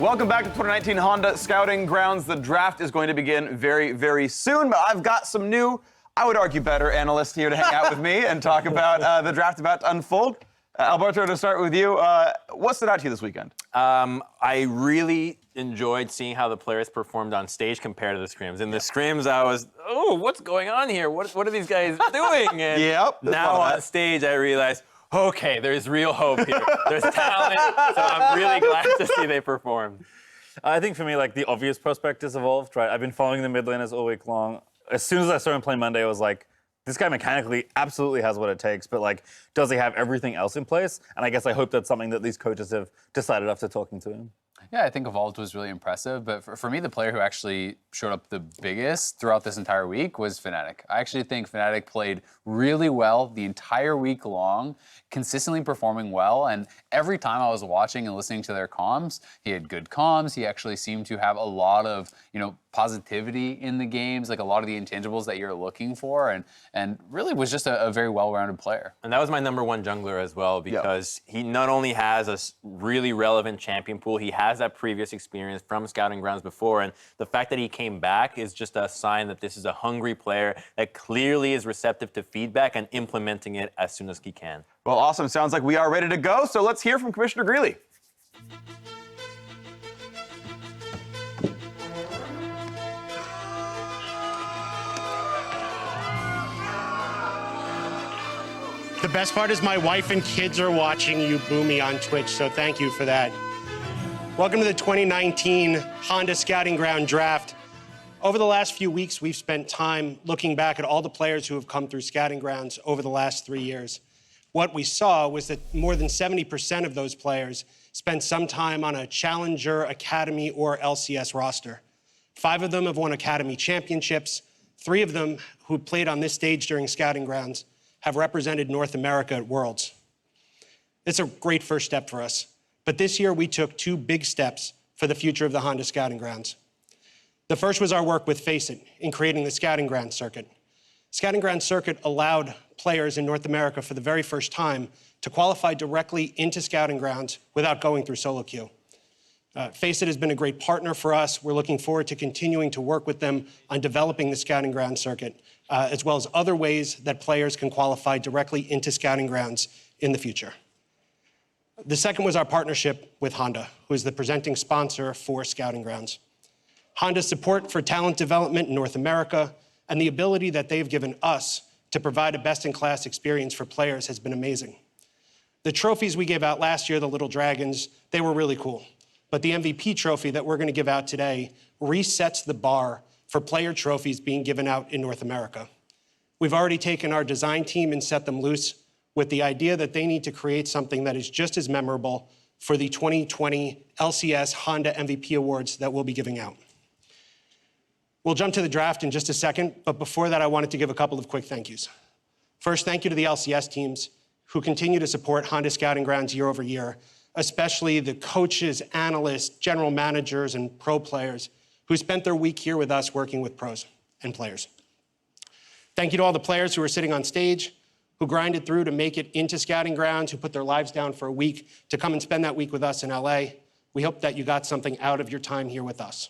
Welcome back to 2019 Honda Scouting Grounds. The draft is going to begin very, very soon, but I've got some new, I would argue better, analysts here to hang out with me and talk about the draft about to unfold. Alberto, to start with you, what stood out to you this weekend? I really enjoyed seeing how the players performed on stage compared to the scrims. In the scrims, I was, oh, what's going on here? What are these guys doing? And now on stage, I realized, okay, there's real hope here. There's talent, so I'm really glad to see they performed. I think for me, like, the obvious prospect has evolved, right? I've been following the mid laners all week long. As soon as I saw him play Monday, I was like, this guy mechanically absolutely has what it takes, but, like, does he have everything else in place? And I guess I hope that's something that these coaches have decided after talking to him. Yeah, I think Evolved was really impressive, but for me, the player who actually showed up the biggest throughout this entire week was Fnatic. I actually think Fnatic played really well the entire week long, consistently performing well, and every time I was watching and listening to their comms, he had good comms. He actually seemed to have a lot of, positivity in the games, like a lot of the intangibles that you're looking for, and really was just a very well-rounded player. And that was my #1 jungler as well, because he not only has a really relevant champion pool, he has that previous experience from Scouting Grounds before, and the fact that he came back is just a sign that this is a hungry player that clearly is receptive to feedback and implementing it as soon as he can. Well, awesome. Sounds like we are ready to go, so let's hear from Commissioner Greeley. The best part is my wife and kids are watching you boo me on Twitch, so thank you for that. Welcome to the 2019 Honda Scouting Ground Draft. Over the last few weeks, we've spent time looking back at all the players who have come through Scouting Grounds over the last 3 years. What we saw was that more than 70% of those players spent some time on a Challenger, Academy, or LCS roster. 5 of them have won Academy championships. 3 of them who played on this stage during Scouting Grounds have represented North America at Worlds. It's a great first step for us. But this year, we took 2 big steps for the future of the Honda Scouting Grounds. The first was our work with FACEIT in creating the Scouting Ground Circuit. Scouting Ground Circuit allowed players in North America for the very first time to qualify directly into Scouting Grounds without going through solo queue. FACEIT has been a great partner for us. We're looking forward to continuing to work with them on developing the Scouting Ground Circuit, as well as other ways that players can qualify directly into Scouting Grounds in the future. The second was our partnership with Honda, who is the presenting sponsor for Scouting Grounds. Honda's support for talent development in North America and the ability that they've given us to provide a best-in-class experience for players has been amazing. The trophies we gave out last year, the Little Dragons, they were really cool. But the MVP trophy that we're going to give out today resets the bar for player trophies being given out in North America. We've already taken our design team and set them loose with the idea that they need to create something that is just as memorable for the 2020 LCS Honda MVP Awards that we'll be giving out. We'll jump to the draft in just a second, but before that, I wanted to give a couple of quick thank yous. First, thank you to the LCS teams who continue to support Honda Scouting Grounds year over year, especially the coaches, analysts, general managers, and pro players who spent their week here with us working with pros and players. Thank you to all the players who are sitting on stage, who grinded through to make it into Scouting Grounds, who put their lives down for a week to come and spend that week with us in LA. We hope that you got something out of your time here with us.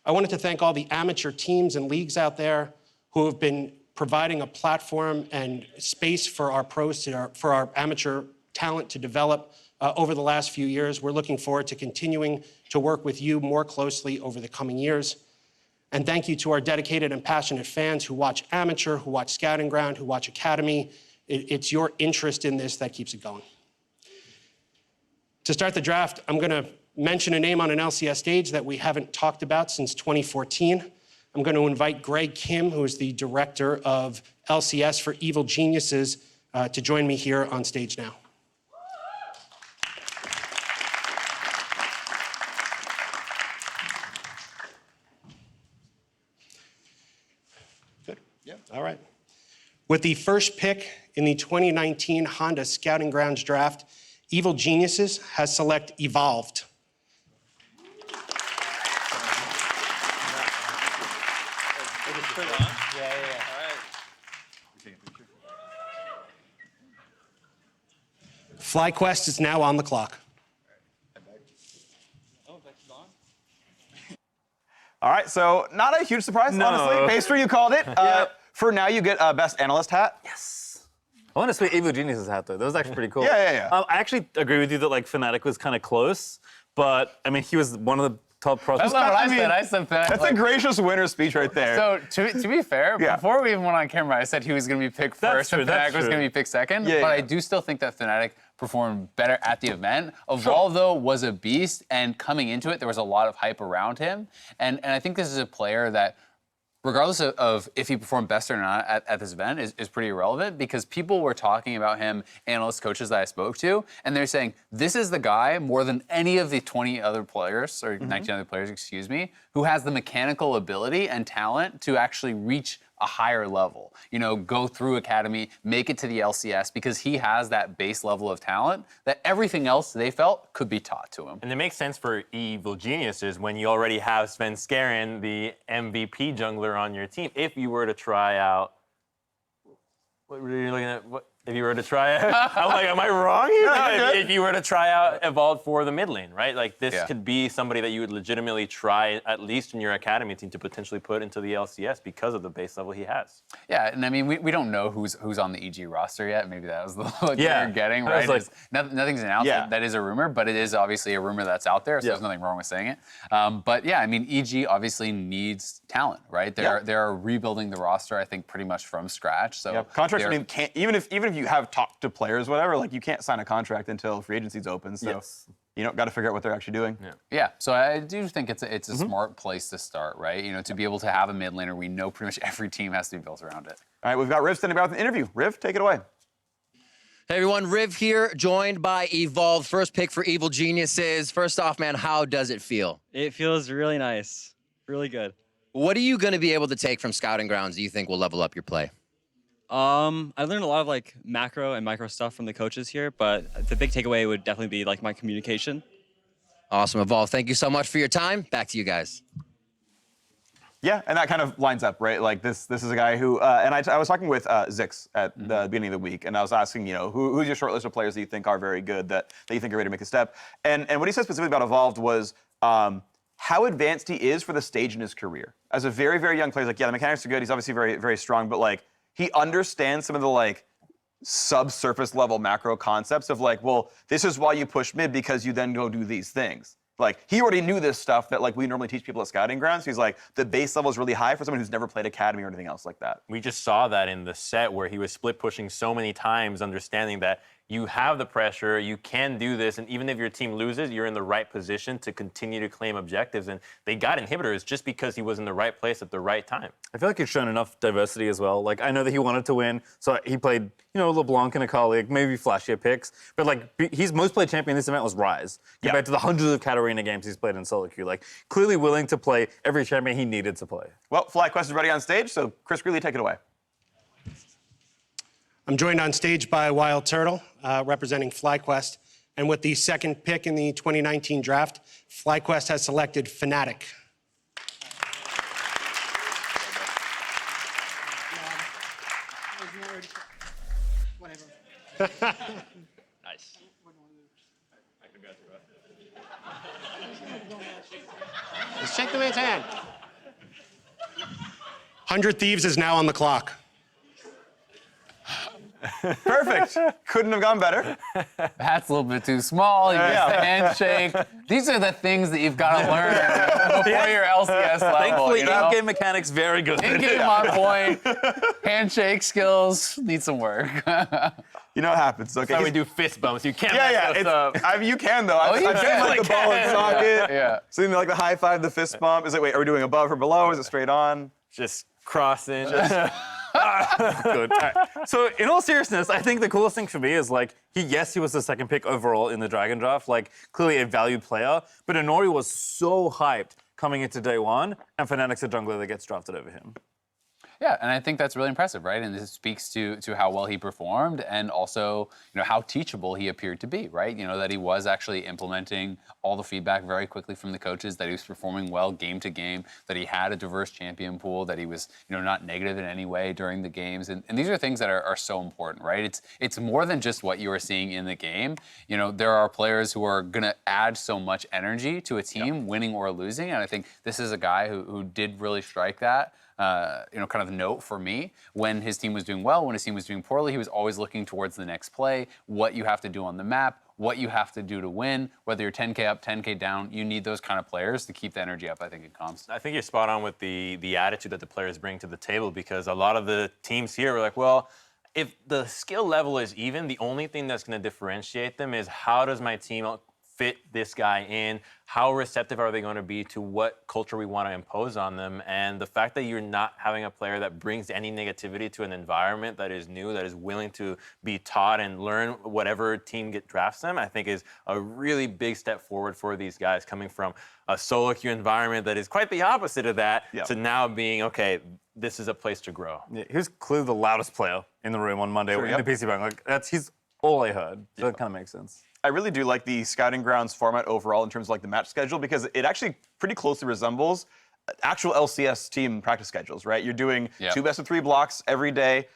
I wanted to thank all the amateur teams and leagues out there who have been providing a platform and space for our pros, for our amateur talent to develop over the last few years. We're looking forward to continuing to work with you more closely over the coming years. And thank you to our dedicated and passionate fans who watch amateur, who watch Scouting Ground, who watch Academy. It's your interest in this that keeps it going. To start the draft, I'm going to mention a name on an LCS stage that we haven't talked about since 2014. I'm going to invite Greg Kim, who is the director of LCS for Evil Geniuses, to join me here on stage now. Good. Yeah. All right. With the first pick in the 2019 Honda Scouting Grounds Draft, Evil Geniuses has selected Evolved. FlyQuest is now on the clock. All right, so not a huge surprise, No. honestly. Pastry, you called it. For now, you get Best Analyst hat. Yes. I want to see Evil Genius's hat, though. That was actually pretty cool. Yeah. I actually agree with you that, like, Fnatic was kind of close, but, I mean, he was one of the top prospects. That's not what I I mean, said. I said Fnatic. That's a gracious winner speech right there. So to be fair, Yeah. before we even went on camera, I said he was going to be picked first true, and that's Fnatic was true. going to be picked second. Yeah, but yeah. I do still think that Fnatic performed better at the event. Evolve, though, was a beast, and coming into it, there was a lot of hype around him. And I think this is a player that, regardless of if he performed best or not at this event, is pretty irrelevant because people were talking about him, analysts, coaches that I spoke to, and they're saying, this is the guy more than any of the 20 other players, or 19 other players, excuse me, who has the mechanical ability and talent to actually reach a higher level. You know, go through academy, make it to the LCS, because he has that base level of talent that everything else they felt could be taught to him. And it makes sense for Evil Geniuses when you already have Sven Skaren, the MVP jungler, on your team. If you were to try out, what were you looking at? What? If you were to try out, I'm like, am I wrong here? No, If you were to try out Evolved for the mid lane, right? Like this Yeah. could be somebody that you would legitimately try, at least in your academy team, to potentially put into the LCS because of the base level he has. Yeah, and I mean, we don't know who's on the EG roster yet. Maybe that was the look Yeah. you're getting, I was right? like- Nothing's announced. Yeah. That is a rumor, but it is obviously a rumor that's out there, so Yeah. there's nothing wrong with saying it. But yeah, I mean, EG obviously needs talent, right? They're rebuilding the roster, I think, pretty much from scratch. So Yeah, contracts. I they're- mean, can't even if you have talked to players, whatever, like you can't sign a contract until free agency's open. So Yes. you know, got to figure out what they're actually doing. Yeah, so I do think it's a Mm-hmm. smart place to start, right? You know, to be able to have a mid laner, we know pretty much every team has to be built around it. All right, we've got Riv standing by with an interview. Riv, take it away. Hey everyone, Riv here, joined by Evolve. First pick for Evil Geniuses. First off, man, how does it feel? It feels really nice. Really good. What are you going to be able to take from Scouting Grounds do you think will level up your play? I learned a lot of like macro and micro stuff from the coaches here, but the big takeaway would definitely be like my communication. Awesome, Evolve. Thank you so much for your time. Back to you guys. Yeah, and that kind of lines up, right? Like this is a guy who, and I was talking with Zix at the beginning of the week, and I was asking, you know, who's your short list of players that you think are very good, that you think are ready to make a step? And what he said specifically about Evolved was how advanced he is for the stage in his career. As a very, very young player, he's like, yeah, the mechanics are good, he's obviously very, very strong, but like, he understands some of the like subsurface level macro concepts of like, well, this is why you push mid because you then go do these things. Like, he already knew this stuff that like we normally teach people at Scouting Grounds. He's like, the base level is really high for someone who's never played Academy or anything else like that. We just saw that in the set where he was split pushing so many times, understanding that you have the pressure, you can do this, and even if your team loses, you're in the right position to continue to claim objectives. And they got inhibitors just because he was in the right place at the right time. I feel like he's shown enough diversity as well. Like, I know that he wanted to win, so he played, you know, LeBlanc and Akali, maybe flashier picks. But, like, his most played champion in this event was Ryze, compared to the hundreds of Katarina games he's played in solo queue. Like, clearly willing to play every champion he needed to play. Well, FlyQuest is ready on stage, so Chris Greeley, take it away. I'm joined on stage by Wild Turtle, representing FlyQuest. And with the second pick in the 2019 draft, FlyQuest has selected Fnatic. Nice. Let's shake the man's hand. 100 Thieves is now on the clock. Perfect. Couldn't have gone better. That's a little bit too small. You missed the handshake. These are the things that you've got to learn before your LCS level. Thankfully, you know? in-game mechanics, very good. In-game on point. Handshake skills need some work. You know what happens. Okay. That's how we he's- do fist bumps. You can't Yeah, mess us up. I mean, you can though. I've you seen can. like the ball and socket. Yeah. So like the high five, the fist bump. Is it wait? Are we doing above or below? Is it straight on? Just crossing. Good. All right. So, in all seriousness, I think the coolest thing for me is like he was the second pick overall in the Dragon Draft, like clearly a valued player. But Inori was so hyped coming into day one, and Fnatic's a jungler that gets drafted over him. Yeah, and I think that's really impressive, right? And this speaks to how well he performed, and also, how teachable he appeared to be, right? That he was actually implementing all the feedback very quickly from the coaches, that he was performing well game to game, that he had a diverse champion pool, that he was, not negative in any way during the games. And these are things that are so important, right? It's more than just what you are seeing in the game. There are players who are going to add so much energy to a team, winning or losing, and I think this is a guy who did really strike that. Kind of note for me. When his team was doing well, when his team was doing poorly, he was always looking towards the next play, what you have to do on the map, what you have to do to win. Whether you're 10K up, 10K down, you need those kind of players to keep the energy up, I think, in comps. I think you're spot on with the attitude that the players bring to the table, because a lot of the teams here were like, well, if the skill level is even, the only thing that's going to differentiate them is how does my team fit this guy in? How receptive are they going to be to what culture we want to impose on them? And the fact that you're not having a player that brings any negativity to an environment that is new, that is willing to be taught and learn whatever team drafts them, I think is a really big step forward for these guys, coming from a solo queue environment that is quite the opposite of that to now being, okay, this is a place to grow. Yeah, he was clearly the loudest player in the room on Monday in the PC Bank. He's all I heard. So that kind of makes sense. I really do like the Scouting Grounds format overall in terms of the match schedule, because it actually pretty closely resembles actual LCS team practice schedules, right? You're doing 2 best-of-3 blocks every day,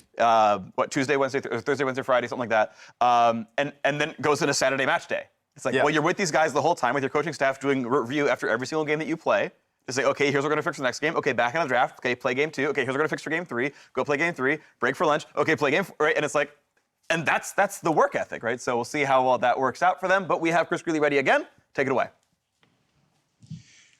Tuesday, Wednesday, Thursday, Wednesday, Friday, something like that, and then goes in a Saturday match day. It's like, well, you're with these guys the whole time with your coaching staff doing review after every single game that you play. To say, okay, here's what we're going to fix for the next game. Okay, back in the draft. Okay, play game 2. Okay, here's what we're going to fix for game 3. Go play game 3. Break for lunch. Okay, play game 4. Right? And it's like, and that's the work ethic, right? So we'll see how well that works out for them. But we have Chris Greeley ready again. Take it away.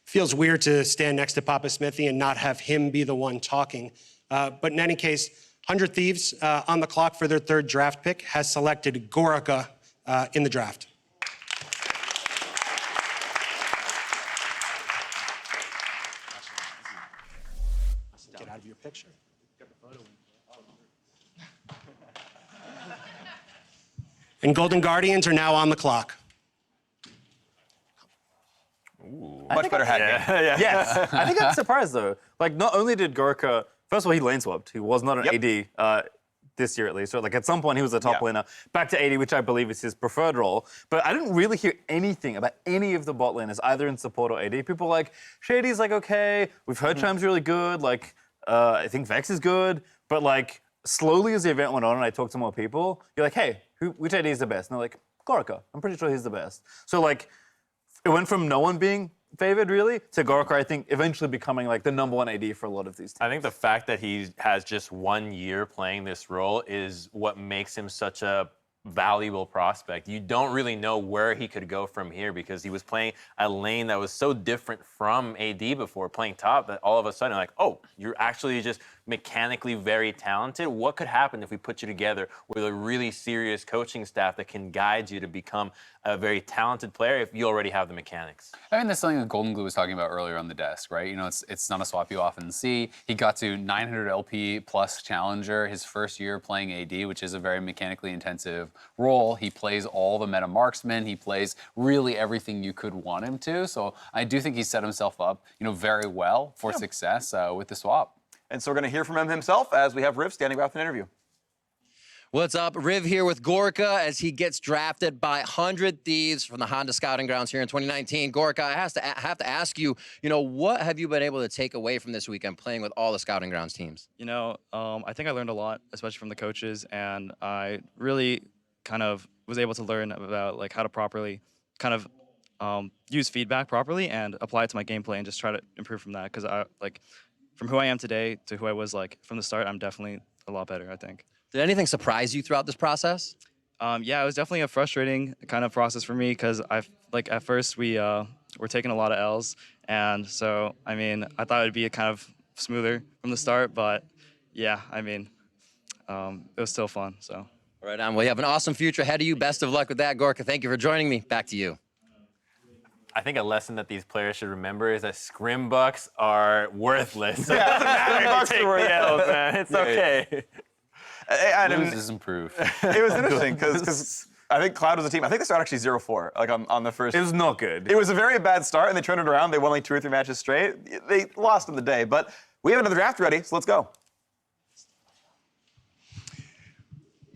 Feels weird to stand next to Papa Smithy and not have him be the one talking. But in any case, 100 Thieves on the clock for their 3rd draft pick has selected Gorica in the draft. Get out of your picture. And Golden Guardians are now on the clock. Much better hat game. Yes. I think I'm surprised, though. Not only did Gorica, first of all, he lane swapped. He was not an AD this year, at least. So, at some point, he was a top laner. Back to AD, which I believe is his preferred role. But I didn't really hear anything about any of the bot laners, either in support or AD. People were like, Shady's okay. We've heard Cham's really good. I think Vex is good. But, slowly as the event went on and I talked to more people, you're like, hey, which AD is the best? And they're like, Gorica. I'm pretty sure he's the best. So, it went from no one being favored, really, to Gorica, I think, eventually becoming, the #1 AD for a lot of these teams. I think the fact that he has just 1 year playing this role is what makes him such a valuable prospect. You don't really know where he could go from here, because he was playing a lane that was so different from AD before, playing top, that all of a sudden, oh, you're actually just mechanically very talented. What could happen if we put you together with a really serious coaching staff that can guide you to become a very talented player if you already have the mechanics? I mean, that's something that Golden Glue was talking about earlier on the desk, right? It's not a swap you often see. He got to 900 LP plus Challenger his first year playing AD, which is a very mechanically intensive role. He plays all the meta marksmen. He plays really everything you could want him to. So I do think he set himself up, very well for success with the swap. And so we're going to hear from him himself as we have Riv standing by with an interview. What's up? Riv here with Gorica as he gets drafted by 100 Thieves from the Honda Scouting Grounds here in 2019. Gorica, I have to ask you, what have you been able to take away from this weekend playing with all the Scouting Grounds teams? I think I learned a lot, especially from the coaches, and I really kind of was able to learn about how to properly kind of use feedback properly and apply it to my gameplay and just try to improve from that, because from who I am today to who I was from the start, I'm definitely a lot better, I think. Did anything surprise you throughout this process? Yeah, it was definitely a frustrating kind of process for me, because at first we were taking a lot of L's, and so I thought it'd be kind of smoother from the start, but yeah, it was still fun. So. Right on. Well, you have an awesome future ahead of you. Best of luck with that, Gorica. Thank you for joining me. Back to you. I think a lesson that these players should remember is that scrim bucks are worthless. So it doesn't matter if you take the L's, man. It's okay. Lose is improve. It was interesting because I think Cloud was a team. I think they started actually 0-4, on the first. It was not good. It was a very bad start, and they turned it around. They won 2 or 3 matches straight. They lost in the day, but we have another draft ready, so let's go.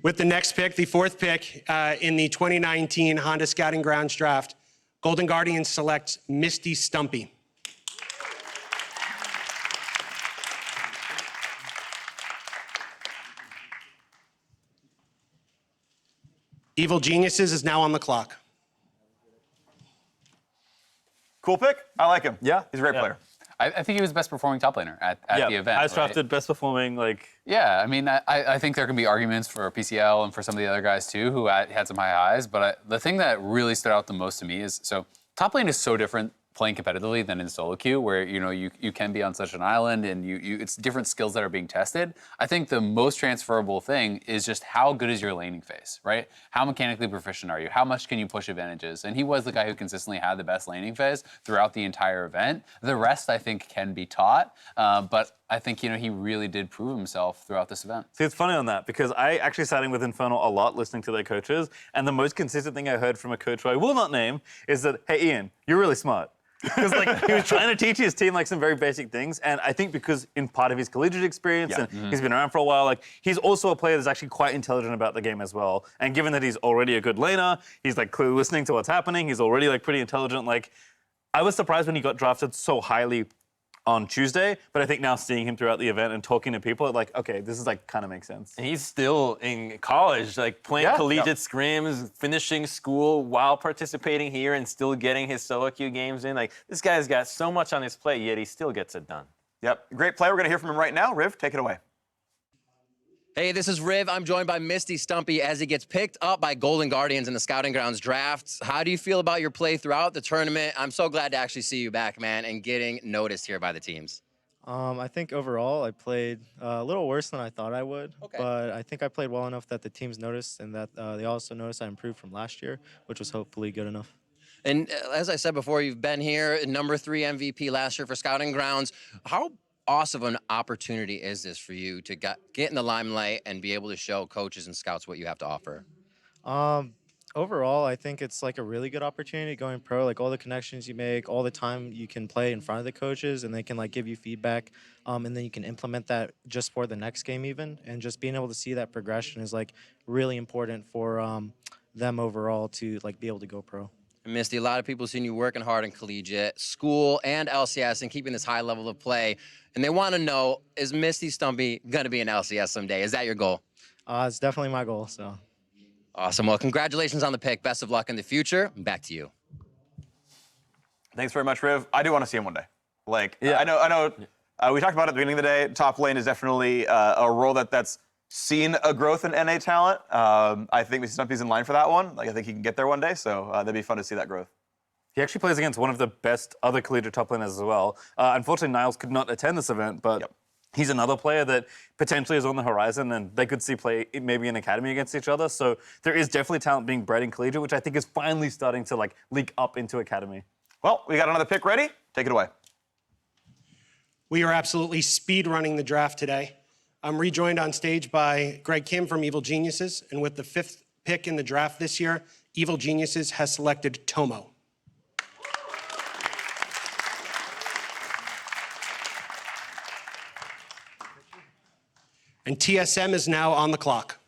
With the next pick, the fourth pick in the 2019 Honda Scouting Grounds Draft, Golden Guardians selects Misty Stumpy. Evil Geniuses is now on the clock. Cool pick. I like him. Yeah. He's a great player. I think he was the best performing top laner at the event. Highest right? drafted, best performing, like. Yeah, I mean, I think there can be arguments for PCL and for some of the other guys too who had some high highs, but the thing that really stood out the most to me is, so top lane is so different playing competitively than in solo queue, where you can be on such an island and it's different skills that are being tested. I think the most transferable thing is just how good is your laning phase, right? How mechanically proficient are you? How much can you push advantages? And he was the guy who consistently had the best laning phase throughout the entire event. The rest, I think, can be taught, but I think he really did prove himself throughout this event. See, it's funny on that because I actually sat in with Infernal a lot listening to their coaches, and the most consistent thing I heard from a coach who I will not name is that, hey, Ian, you're really smart. Because he was trying to teach his team some very basic things, and I think because in part of his collegiate experience and he's been around for a while, he's also a player that's actually quite intelligent about the game as well. And given that he's already a good laner, he's clearly listening to what's happening. He's already pretty intelligent. I was surprised when he got drafted so highly on Tuesday, but I think now seeing him throughout the event and talking to people, okay, this is kind of makes sense. And he's still in college, playing collegiate scrims, finishing school while participating here and still getting his solo queue games in. This guy's got so much on his plate, yet he still gets it done. Yep, great player. We're going to hear from him right now. Riv, take it away. Hey, this is Riv. I'm joined by Misty Stumpy as he gets picked up by Golden Guardians in the Scouting Grounds draft. How do you feel about your play throughout the tournament? I'm so glad to actually see you back, man, and getting noticed here by the teams. I think overall I played a little worse than I thought I would, but I think I played well enough that the teams noticed and that they also noticed I improved from last year, which was hopefully good enough. And as I said before, you've been here, number 3 MVP last year for Scouting Grounds. How awesome an opportunity is this for you to get in the limelight and be able to show coaches and scouts what you have to offer? Overall, I think it's a really good opportunity going pro, all the connections you make, all the time you can play in front of the coaches and they can give you feedback, and then you can implement that just for the next game even, and just being able to see that progression is really important for them overall to be able to go pro. Misty, a lot of people have seen you working hard in collegiate, school, and LCS and keeping this high level of play. And they want to know, is Misty Stumpy going to be an LCS someday? Is that your goal? It's definitely my goal, so. Awesome. Well, congratulations on the pick. Best of luck in the future. Back to you. Thanks very much, Riv. I do want to see him one day. I know. We talked about it at the beginning of the day. Top lane is definitely a role that's seen a growth in NA talent. I think Misty Stumpy's in line for that one. I think he can get there one day, so that'd be fun to see that growth. He actually plays against one of the best other collegiate top laners as well. Unfortunately, Niles could not attend this event, but he's another player that potentially is on the horizon, and they could see play maybe in academy against each other. So there is definitely talent being bred in collegiate, which I think is finally starting to leak up into academy. Well, we got another pick ready. Take it away. We are absolutely speed running the draft today. I'm rejoined on stage by Greg Kim from Evil Geniuses, and with the 5th pick in the draft this year, Evil Geniuses has selected Tomo. And TSM is now on the clock.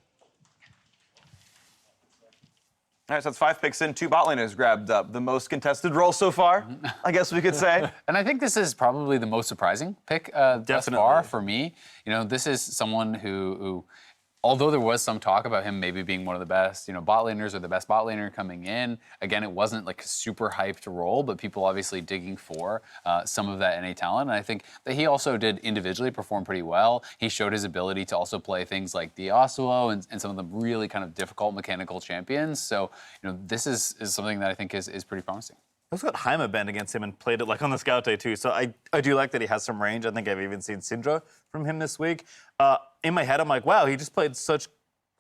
All right, so that's 5 picks in. 2 bot laners grabbed up the most contested role so far, I guess we could say. And I think this is probably the most surprising pick thus far for me. This is someone who, although there was some talk about him maybe being one of the best, bot laners or the best bot laner coming in, again, it wasn't a super hyped role, but people obviously digging for some of that NA talent. And I think that he also did individually perform pretty well. He showed his ability to also play things like the Yasuo and some of the really kind of difficult mechanical champions. So, this is something that I think is pretty promising. I also got Heimer banned against him and played it on the scout day too. So I do like that he has some range. I think I've even seen Syndra from him this week. In my head, I'm wow, he just played so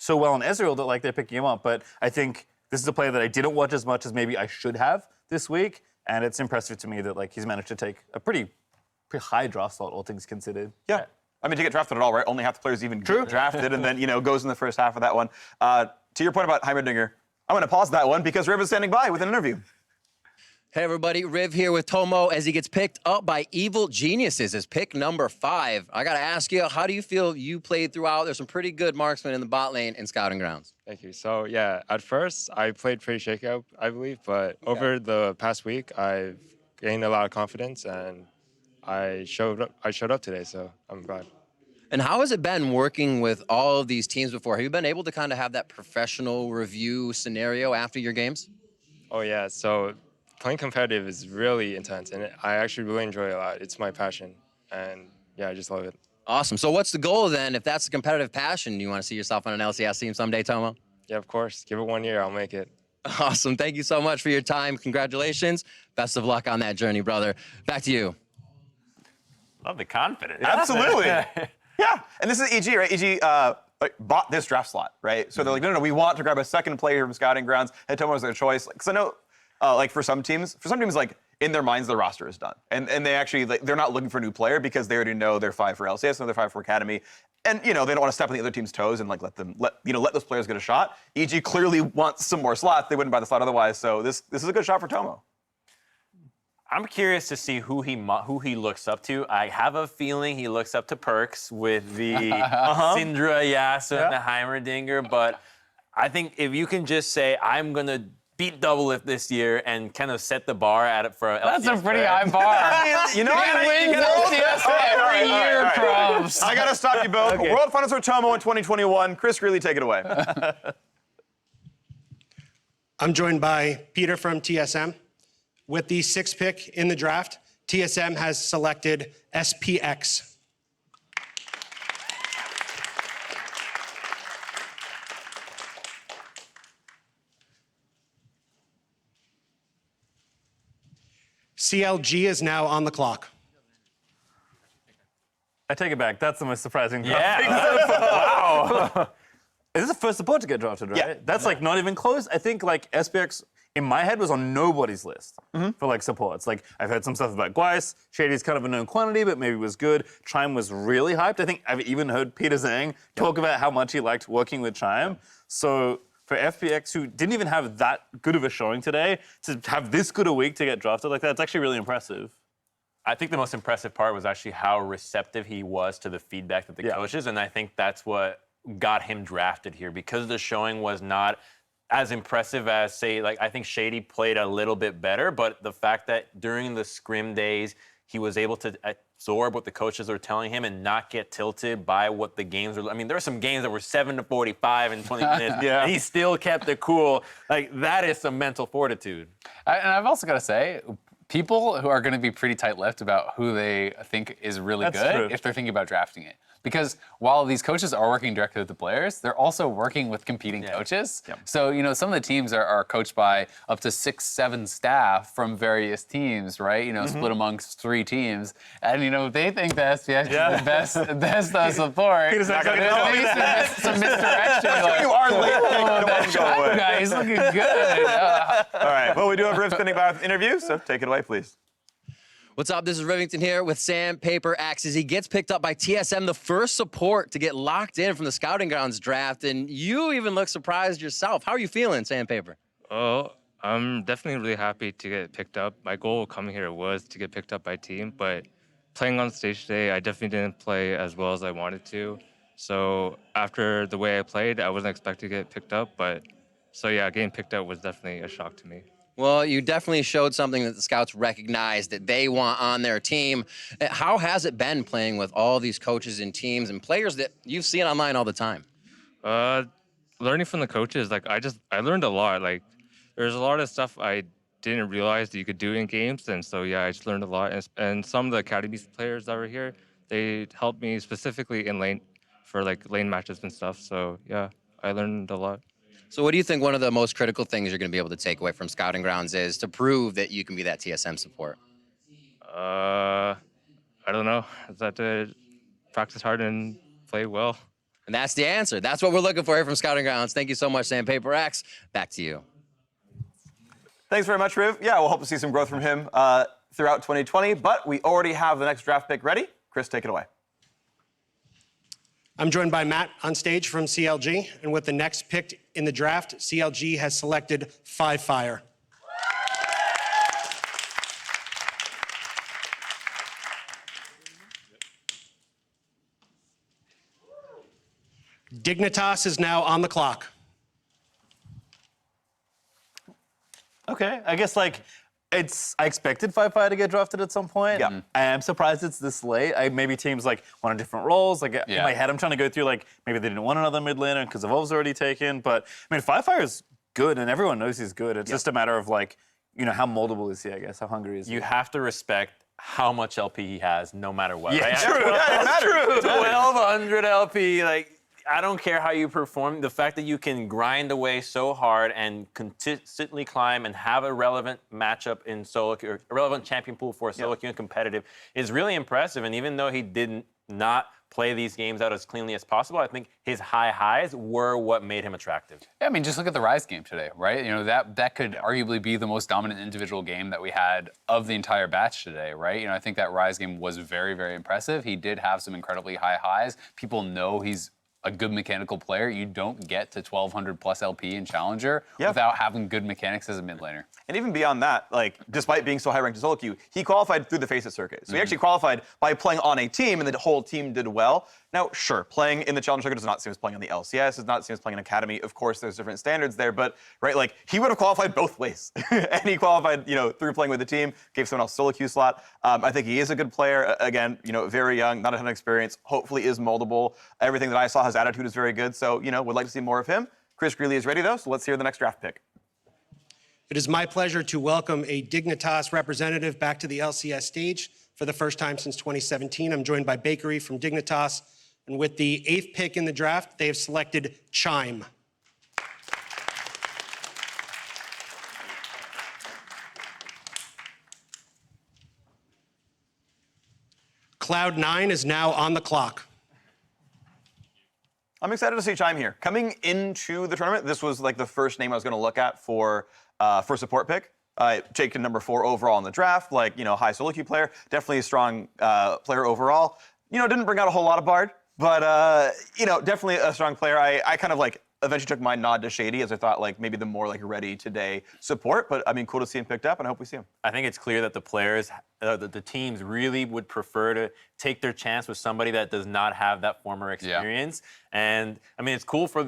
well in Ezreal that they're picking him up. But I think this is a player that I didn't watch as much as maybe I should have this week. And it's impressive to me that he's managed to take a pretty high draft slot, all things considered. Yeah. I mean, to get drafted at all, right? Only half the players even get drafted, and then, goes in the first half of that one. To your point about Heimerdinger, I'm going to pause that one because Riv is standing by with an interview. Hey everybody, Riv here with Tomo as he gets picked up by Evil Geniuses as pick number 5. I gotta ask you, how do you feel you played throughout? There's some pretty good marksmen in the bot lane in Scouting Grounds. Thank you. So yeah, at first I played pretty shaky, I believe, but over the past week I've gained a lot of confidence and I showed up today, so I'm glad. And how has it been working with all of these teams before? Have you been able to kind of have that professional review scenario after your games? Oh yeah, so playing competitive is really intense and I actually really enjoy it a lot. It's my passion and yeah, I just love it. Awesome. So what's the goal then? If that's a competitive passion, do you want to see yourself on an LCS team someday, Tomo? Yeah, of course. Give it 1 year, I'll make it. Awesome. Thank you so much for your time. Congratulations. Best of luck on that journey, brother. Back to you. Love the confidence. Absolutely. Yeah. And this is EG, right? EG bought this draft slot, right? So they're like, no, we want to grab a second player from Scouting Grounds. And Tomo's their choice. Because I know, for some teams, like in their minds, the roster is done. And they actually, they're not looking for a new player because they already know they're 5 for LCS and they're 5 for Academy. And, they don't want to step on the other team's toes and let those players get a shot. EG clearly wants some more slots. They wouldn't buy the slot otherwise. So this is a good shot for Tomo. I'm curious to see who he looks up to. I have a feeling he looks up to Perks with the Syndra, Yasuo, and the Heimerdinger. But I think if you can just say, I'm going to beat Doublelift this year and kind of set the bar at it for That's LCS a pretty draft. high bar. You know He wins LCS every year, probs. I got to stop you both. World Finals for Tomo in 2021. Chris Greeley, take it away. I'm joined by Peter from TSM. With the 6th pick in the draft, TSM has selected SPX. CLG is now on the clock. I take it back. That's the most surprising draft. Yeah. Wow. This is the first support to get drafted, right? Yeah. That's not even close. I think SPX in my head was on nobody's list for supports. I've heard some stuff about Gweiss. Shady's kind of a known quantity, but maybe was good. Chime was really hyped. I think I've even heard Peter Zhang talk about how much he liked working with Chime. So for FPX, who didn't even have that good of a showing today, to have this good a week to get drafted like that, it's actually really impressive. I think the most impressive part was actually how receptive he was to the feedback that the coaches, and I think that's what got him drafted here, because the showing was not as impressive as, say, I think Shady played a little bit better, but the fact that during the scrim days, he was able to absorb what the coaches were telling him and not get tilted by what the games were. I mean, there were some games that were 7-45 in 20 minutes, and he still kept it cool. That is some mental fortitude. And I've also got to say, people who are going to be pretty tight-lipped about who they think is really good true. if they're thinking about drafting it. Because while these coaches are working directly with the players, they're also working with competing coaches. Yep. So, some of the teams are coached by up to 6-7 staff from various teams, right? Split amongst 3 teams. And, they think the SPX is the best support. Peter's not gonna At least there's some misdirection. You are late. That shot guy is looking good. All right. Well, we do have Riv spinning by with interviews, so take it away, please. What's up? This is Rivington here with Sandpaper Axe as he gets picked up by TSM, the first support to get locked in from the Scouting Grounds draft. And you even look surprised yourself. How are you feeling, Sandpaper? Oh, I'm definitely really happy to get picked up. My goal coming here was to get picked up by team, but playing on stage today, I definitely didn't play as well as I wanted to. So after the way I played, I wasn't expecting to get picked up, so yeah, getting picked up was definitely a shock to me. Well, you definitely showed something that the scouts recognize that they want on their team. How has it been playing with all these coaches and teams and players that you've seen online all the time? Learning from the coaches, I learned a lot. There's a lot of stuff I didn't realize that you could do in games, and so yeah, I just learned a lot. And some of the academy players that were here, they helped me specifically in lane for lane matches and stuff. So yeah, I learned a lot. So what do you think one of the most critical things you're going to be able to take away from Scouting Grounds is to prove that you can be that TSM support? I don't know. Is that to practice hard and play well? And that's the answer. That's what we're looking for here from Scouting Grounds. Thank you so much, Sandpaper X. Back to you. Thanks very much, Riv. Yeah, we'll hope to see some growth from him throughout 2020, but we already have the next draft pick ready. Chris, take it away. I'm joined by Matt on stage from CLG, and with the next pick in the draft, CLG has selected 5 Fire. Dignitas is now on the clock. Okay, I guess like I expected FLICKR to get drafted at some point. Yeah. I am surprised it's this late. Maybe teams like wanted different roles. Like in my head, I'm trying to go through like maybe they didn't want another mid laner because Evolve's already taken. But I mean, FLICKR is good, and everyone knows he's good. It's just a matter of like, you know, how moldable is he? I guess how hungry is he? You have to respect how much LP he has, no matter what. Yeah, right? true. Yeah, true. 1,200 LP, like. I don't care how you perform. The fact that you can grind away so hard and consistently climb and have a relevant matchup in solo queue, or a relevant champion pool for solo queue and competitive is really impressive. And even though he did not play these games out as cleanly as possible, I think his high highs were what made him attractive. Yeah, I mean, just look at the Rise game today, right? You know, that could arguably be the most dominant individual game that we had of the entire batch today, right? You know, I think that Rise game was very, very impressive. He did have some incredibly high highs. People know he's a good mechanical player. You don't get to 1,200 plus LP in Challenger without having good mechanics as a mid laner. And even beyond that, like, despite being so high ranked in solo queue, he qualified through the Faceit circuit. So he actually qualified by playing on a team, and the whole team did well. Now, sure, playing in the Challenger circuit does not seem as playing on the LCS, does not seem as playing in Academy. Of course, there's different standards there, but, right, like, he would have qualified both ways. And he qualified, you know, through playing with the team, gave someone else solo queue slot. I think he is a good player. Again, you know, very young, not a ton of experience, hopefully is moldable. Everything that I saw, his attitude is very good. So, you know, would like to see more of him. Chris Greeley is ready, though, so let's hear the next draft pick. It is my pleasure to welcome a Dignitas representative back to the LCS stage for the first time since 2017. I'm joined by Bakery from Dignitas, and with the 8th pick in the draft, they have selected Chime. Cloud9 is now on the clock. I'm excited to see Chime here. Coming into the tournament, this was like the first name I was going to look at for support pick. Taken number 4 overall in the draft, like, you know, high solo queue player, definitely a strong player overall. You know, didn't bring out a whole lot of Bard, but, you know, definitely a strong player. I kind of like eventually took my nod to Shady as I thought like maybe the more like ready today support, but I mean, cool to see him picked up and I hope we see him. I think it's clear that the players, the teams really would prefer to take their chance with somebody that does not have that former experience. And I mean, it's cool for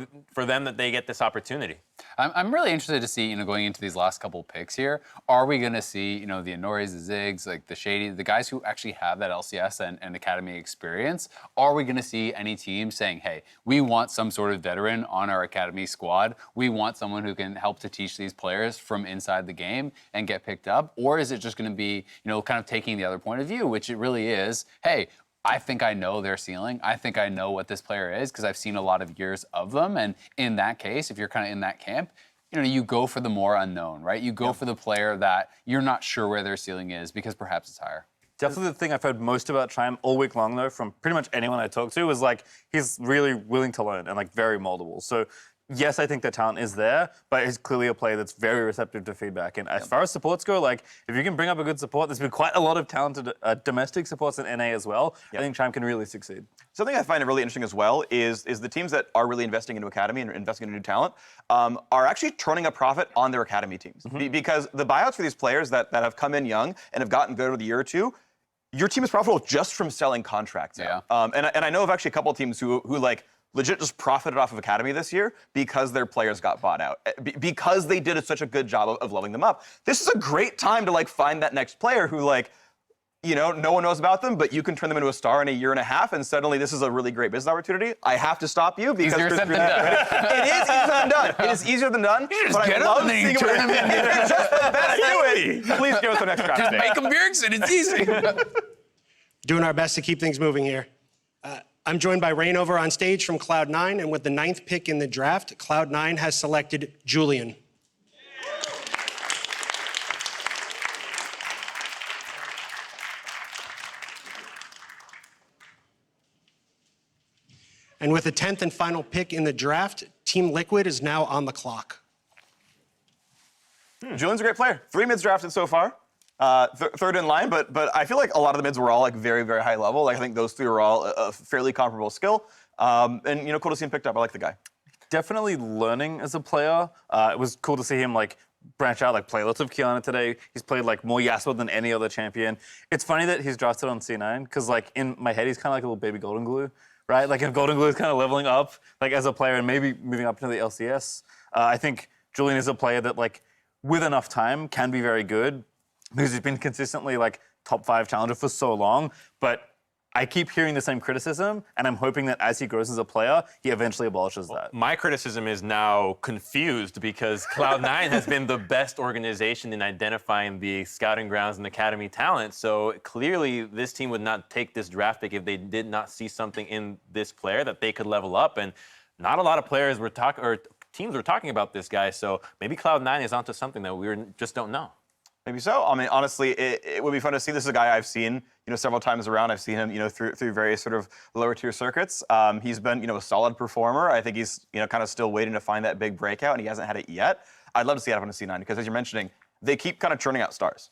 them that they get this opportunity. I'm really interested to see, you know, going into these last couple picks here, are we going to see, you know, the Anoris, the Ziggs, like the Shady, the guys who actually have that LCS and Academy experience? Are we going to see any team saying, hey, we want some sort of veteran on our Academy squad. We want someone who can help to teach these players from inside the game and get picked up? Or is it just going to be, you know, kind of taking the other point of view, which it really is, hey, I think I know their ceiling. I think I know what this player is because I've seen a lot of years of them. And in that case, if you're kind of in that camp, you know, you go for the more unknown, right? You go for the player that you're not sure where their ceiling is because perhaps it's higher. Definitely the thing I've heard most about Chime all week long, though, from pretty much anyone I talk to, is like he's really willing to learn and like very moldable. So yes, I think the talent is there, but he's clearly a player that's very receptive to feedback. And as far as supports go, like if you can bring up a good support, there's been quite a lot of talented domestic supports in NA as well. I think Chime can really succeed. Something I find really interesting as well is the teams that are really investing into Academy and investing into new talent are actually turning a profit on their Academy teams. Because the buyouts for these players that have come in young and have gotten good over the year or two, your team is profitable just from selling contracts out. And I know of actually a couple of teams who like legit just profited off of Academy this year because their players got bought out, because they did such a good job of leveling them up. This is a great time to like find that next player who like, you know, no one knows about them, but you can turn them into a star in a year and a half, and suddenly this is a really great business opportunity. I have to stop you because Easier said than done. It is easier than done. It is easier than done. But I love seeing it. Turn them in. Just the best do it. Please give us the next draft. Just make them Bjergsen. It's easy. Doing our best to keep things moving here. I'm joined by Rainover on stage from Cloud9, and with the 9th pick in the draft, Cloud9 has selected Julian. And with the 10th and final pick in the draft, Team Liquid is now on the clock. Julian's a great player. 3 mids drafted so far. Third in line, but I feel like a lot of the mids were all like very, very high level. Like I think those 3 were all a fairly comparable skill. And you know, cool to see him picked up. I like the guy. Definitely learning as a player. It was cool to see him like branch out, like play lots of Kiana today. He's played like more Yasuo than any other champion. It's funny that he's drafted on C9 because like in my head he's kind of like a little baby golden glue. right? Like if Golden Glue is kind of leveling up, like as a player and maybe moving up into the LCS, I think Julian is a player that like with enough time can be very good because he's been consistently like top 5 challenger for so long. But I keep hearing the same criticism, and I'm hoping that as he grows as a player, he eventually abolishes that. My criticism is now confused because Cloud9 has been the best organization in identifying the scouting grounds and academy talent. So clearly, this team would not take this draft pick if they did not see something in this player that they could level up. And not a lot of players were teams were talking about this guy. So maybe Cloud9 is onto something that we just don't know. Maybe so. I mean, honestly, it would be fun to see. This is a guy I've seen, several times around. I've seen him, through various sort of lower tier circuits. He's been, a solid performer. I think he's, kind of still waiting to find that big breakout, and he hasn't had it yet. I'd love to see that happen to C9 because, as you're mentioning, they keep kind of churning out stars.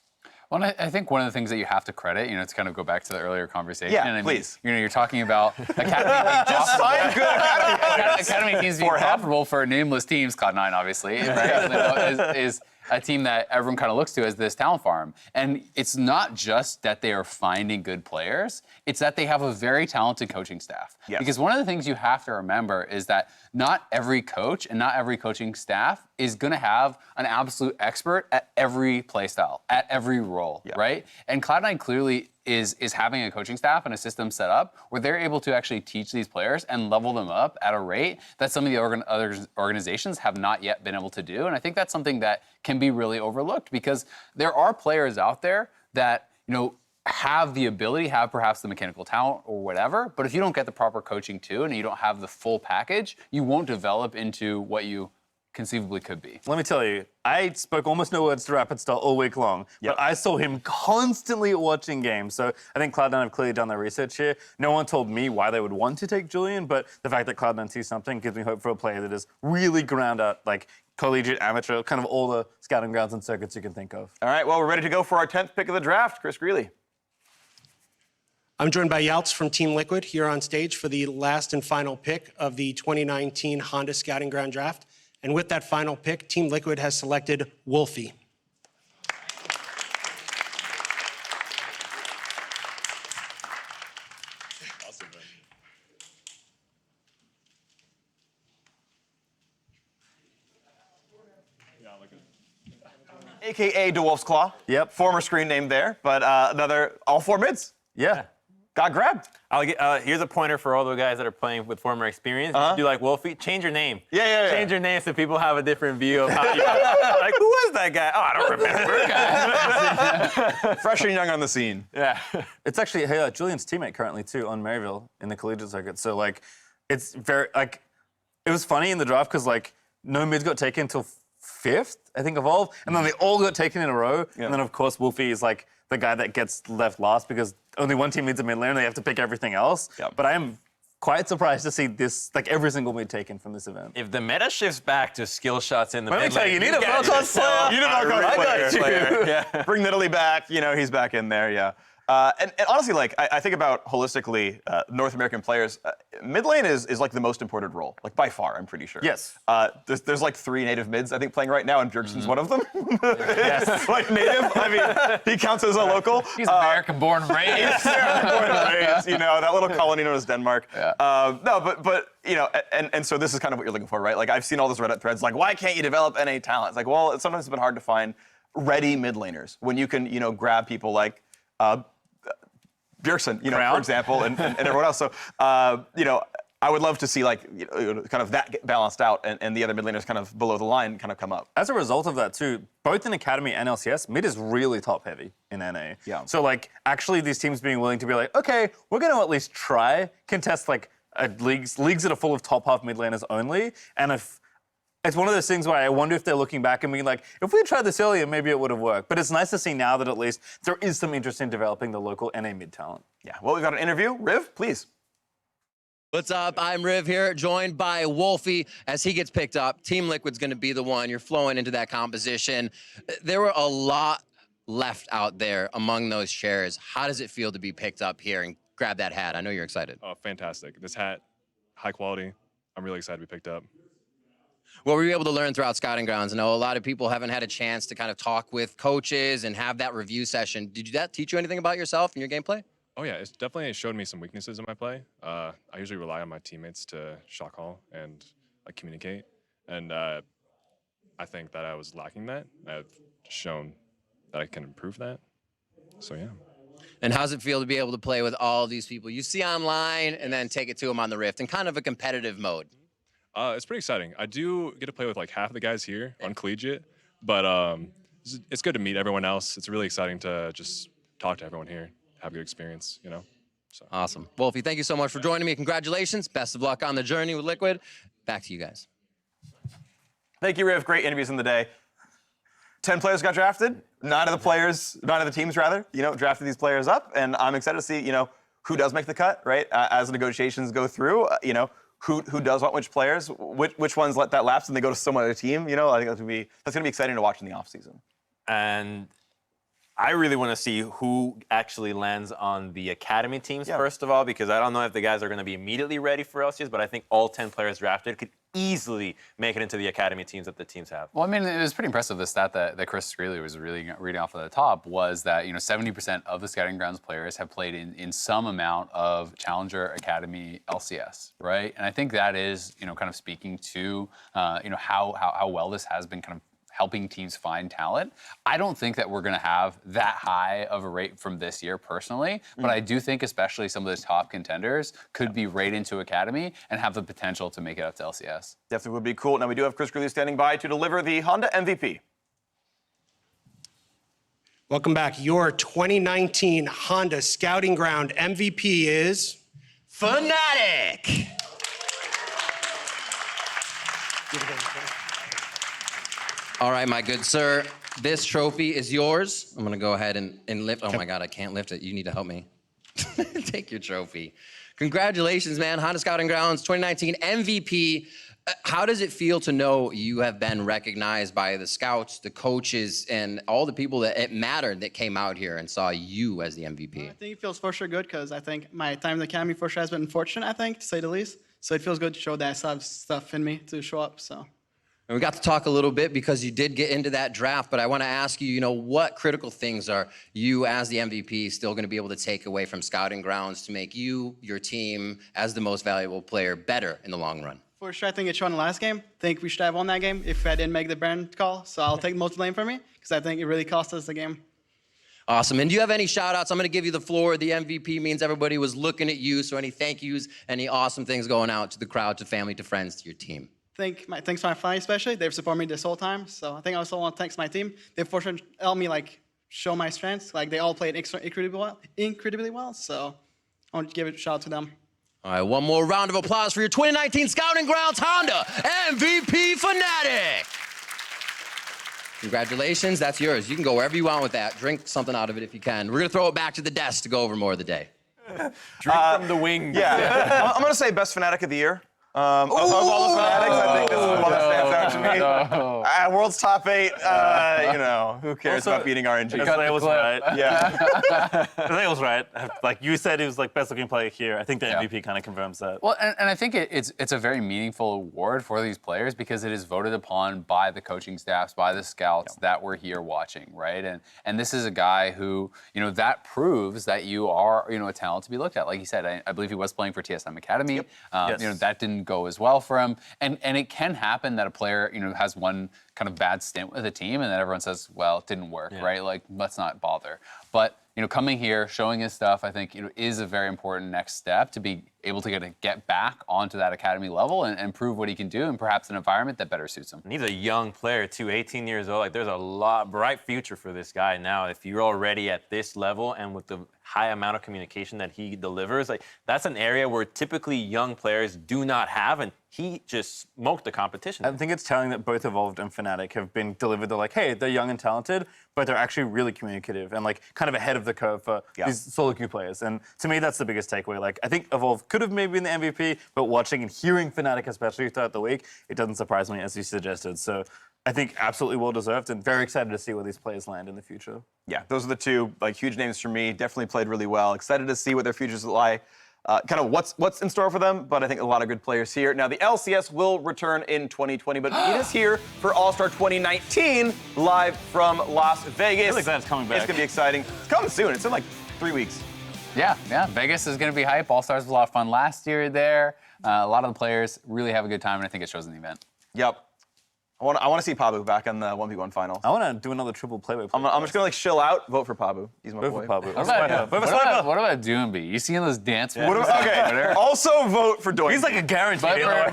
Well, I think one of the things that you have to credit, to kind of go back to the earlier conversation. Yeah, please. You're talking about academy. Just sign good academy teams being profitable for nameless teams. Cloud9, obviously, right? is a team that everyone kind of looks to as this talent farm. And it's not just that they are finding good players, it's that they have a very talented coaching staff. Yes. Because one of the things you have to remember is that not every coach and not every coaching staff is going to have an absolute expert at every play style, at every role, right? And Cloud9 clearly is having a coaching staff and a system set up where they're able to actually teach these players and level them up at a rate that some of the other organizations have not yet been able to do. And I think that's something that can be really overlooked because there are players out there that, have the ability, have perhaps the mechanical talent or whatever, but if you don't get the proper coaching too and you don't have the full package, you won't develop into what you conceivably could be. Let me tell you, I spoke almost no words to Rapid Star all week long, but I saw him constantly watching games. So I think Cloud9 have clearly done their research here. No one told me why they would want to take Julian, but the fact that Cloud9 sees something gives me hope for a player that is really ground out, like collegiate, amateur, kind of all the scouting grounds and circuits you can think of. All right, well, we're ready to go for our 10th pick of the draft. Chris Greeley. I'm joined by Yaltz from Team Liquid here on stage for the last and final pick of the 2019 Honda Scouting Ground Draft. And with that final pick, Team Liquid has selected Wolfie. AKA DeWolf's Claw. Yep. Former screen name there, but all 4 mids. Yeah. Got grabbed. Here's a pointer for all the guys that are playing with former experience. If you do like Wolfie, change your name. Yeah. Change your name so people have a different view of how you like, who was that guy? Oh, I don't remember. Fresh and young on the scene. Yeah. It's actually Julian's teammate currently too on Maryville in the collegiate circuit. So like, it's very like, it was funny in the draft because like no mids got taken until 5th, I think, Evolve, and then they all got taken in a row. And then of course Wolfie is like the guy that gets left last because only one team needs a mid laner and they have to pick everything else. But I am quite surprised to see this, like every single mid taken from this event. If the meta shifts back to skill shots in the mid you need a Vel'Koz player. You need a Vel'Koz player. Yeah. Bring Nidalee back. He's back in there. Yeah. And honestly, like I think about holistically North American players, mid lane is like the most imported role, like by far, I'm pretty sure. Yes. There's like 3 native mids I think playing right now, and Bjergsen's one of them. Yes. Like native. I mean, he counts as a local. He's American-born and raised. American-born and raised. That little colony known as Denmark. Yeah. No, but and so this is kind of what you're looking for, right? Like I've seen all those Reddit threads, like why can't you develop NA talent? It's like, well, sometimes it's been hard to find ready mid laners when you can grab people like. Bjergsen, for example, and everyone else. So, I would love to see like kind of that get balanced out, and the other mid laners kind of below the line kind of come up. As a result of that too, both in Academy and LCS, mid is really top heavy in NA. Yeah. So like actually these teams being willing to be like, okay, we're going to at least try contest like leagues that are full of top half mid laners only, and if it's one of those things where I wonder if they're looking back and being like, if we had tried this earlier, maybe it would have worked. But it's nice to see now that at least there is some interest in developing the local NA mid talent. Yeah, well, we've got an interview. Riv, please. What's up? I'm Riv here, joined by Wolfie. As he gets picked up, Team Liquid's going to be the one. You're flowing into that composition. There were a lot left out there among those shares. How does it feel to be picked up here and grab that hat? I know you're excited. Oh, fantastic. This hat, high quality. I'm really excited to be picked up. What were you able to learn throughout Scouting Grounds? I know a lot of people haven't had a chance to kind of talk with coaches and have that review session. Did that teach you anything about yourself and your gameplay? Oh yeah, it's definitely showed me some weaknesses in my play. I usually rely on my teammates to shot call and like communicate, and I think that I was lacking that. I've shown that I can improve that. So yeah. And how's it feel to be able to play with all these people you see online and then take it to them on the Rift in kind of a competitive mode? It's pretty exciting. I do get to play with like half the guys here on collegiate, but it's good to meet everyone else. It's really exciting to just talk to everyone here, have a good experience, you know. So. Awesome. Wolfie, thank you so much for joining me. Congratulations. Best of luck on the journey with Liquid. Back to you guys. Thank you, Riv. Great interviews in the day. 10 players got drafted. 9 of the teams, drafted these players up. And I'm excited to see, who does make the cut, right? As the negotiations go through, who does want which players, which ones let that lapse and they go to some other team. I think that's gonna be exciting to watch in the offseason. And I really want to see who actually lands on the academy teams, first of all, because I don't know if the guys are going to be immediately ready for LCS, but I think all 10 players drafted could easily make it into the academy teams that the teams have. Well, I mean, it was pretty impressive. The stat that Chris Greeley was really reading off of the top was that 70% of the Scouting Grounds players have played in some amount of Challenger Academy LCS, right? And I think that is kind of speaking to how well this has been kind of helping teams find talent. I don't think that we're going to have that high of a rate from this year personally, but I do think especially some of the top contenders could be right into Academy and have the potential to make it up to LCS. Definitely would be cool. Now we do have Chris Greeley standing by to deliver the Honda MVP. Welcome back. Your 2019 Honda Scouting Ground MVP is Fnatic. All right, my good sir, this trophy is yours. I'm gonna go ahead and lift. Oh my God, I can't lift it. You need to help me. Take your trophy. Congratulations, man. Honda Scouting Grounds 2019 MVP. How does it feel to know you have been recognized by the scouts, the coaches, and all the people that it mattered that came out here and saw you as the MVP? I think it feels for sure good because I think my time in the academy for sure has been fortunate, I think, to say the least. So it feels good to show that I still have stuff in me to show up, so. And we got to talk a little bit because you did get into that draft, but I want to ask you, what critical things are you as the MVP still going to be able to take away from Scouting Grounds to make you, your team, as the most valuable player better in the long run? For sure, I think it showed in the last game. I think we should have won that game if I didn't make the brand call, so I'll take most of the blame for me because I think it really cost us the game. Awesome. And do you have any shout outs? I'm going to give you the floor. The MVP means everybody was looking at you, so any thank yous, any awesome things going out to the crowd, to family, to friends, to your team? Thanks to my family especially. They've supported me this whole time. So I think I also want to thank my team. They've for sure helped me show my strengths. They all played incredibly well. So I want to give a shout out to them. All right, one more round of applause for your 2019 Scouting Grounds Honda MVP Fnatic. Congratulations, that's yours. You can go wherever you want with that. Drink something out of it if you can. We're gonna throw it back to the desk to go over more of the day. Drink from the wing. Yeah, I'm gonna say best Fnatic of the year. Of all the Fanatics, I think this is the one that stands out to me. World's top 8, who cares about beating RNG? I was right. Yeah. I was right. Like you said, he was best looking player here. I think the MVP kind of confirms that. Well, and I think it's a very meaningful award for these players because it is voted upon by the coaching staffs, by the scouts that were here watching, right? And this is a guy who, that proves that you are, a talent to be looked at. Like he said, I believe he was playing for TSM Academy. Yes. That didn't go as well for him. And it can happen that a player, has one kind of bad stint with a team and then everyone says, well, it didn't work, right? Let's not bother. But, coming here, showing his stuff, I think, is a very important next step to be able to get back onto that academy level and prove what he can do in perhaps an environment that better suits him. And he's a young player too, 18 years old. There's a bright future for this guy now. If you're already at this level and with the high amount of communication that he delivers, that's an area where typically young players do not have, and he just smoked the competition. I think it's telling that both Evolved and Fnatic have been delivered. They're hey, they're young and talented, but they're actually really communicative and kind of ahead of the curve for these solo queue players. And to me, that's the biggest takeaway. I think Evolved could have maybe been the MVP, but watching and hearing Fnatic, especially throughout the week, it doesn't surprise me, as you suggested. So I think absolutely well-deserved and very excited to see where these players land in the future. Yeah, those are the two huge names for me. Definitely played really well. Excited to see what their futures lie. Kind of what's in store for them, but I think a lot of good players here. Now, the LCS will return in 2020, but it is here for All-Star 2019, live from Las Vegas. I feel like that's coming back. It's going to be exciting. It's coming soon. It's in 3 weeks. Yeah. Vegas is going to be hype. All Stars was a lot of fun last year there. A lot of the players really have a good time, and I think it shows in the event. Yep. I want to see Pabu back in the 1v1 finals. I want to do another triple play-by-play. I'm just gonna like chill out, vote for Pabu. He's my Vote boy. for Pabu. What about Doomby? You seeing those dance moves? Okay. Also vote for Doink. He's like a guarantee. But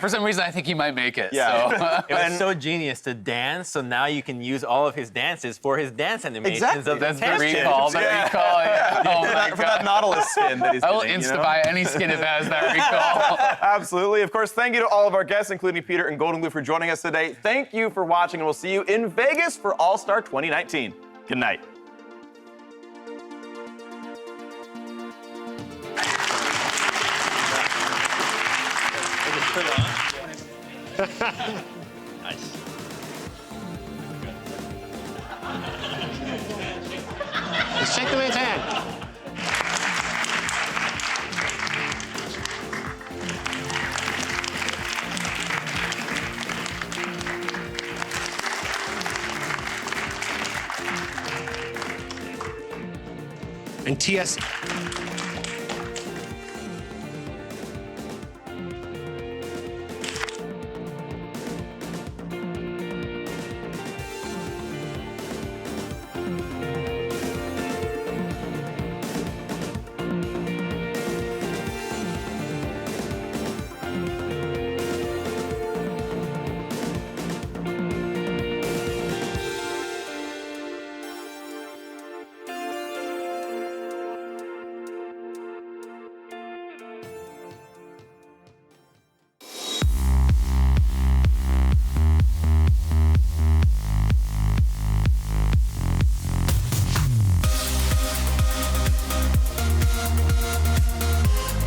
for some reason, I think he might make it. Yeah. So. It was so genius to dance, so now you can use all of his dances for his dance animations. Exactly. Of That's the dance recall. The Yeah. recall. Yeah. Oh my for that god. Nautilus skin that he's I will getting, you know? insta-buy any skin if it has that recall. Absolutely. Of course, thank you to all of our guests, including Peter and Golden Glue, for joining us today. Thank you for watching, and we'll see you in Vegas for All-Star 2019. Good night. Shake the man's hand. And TS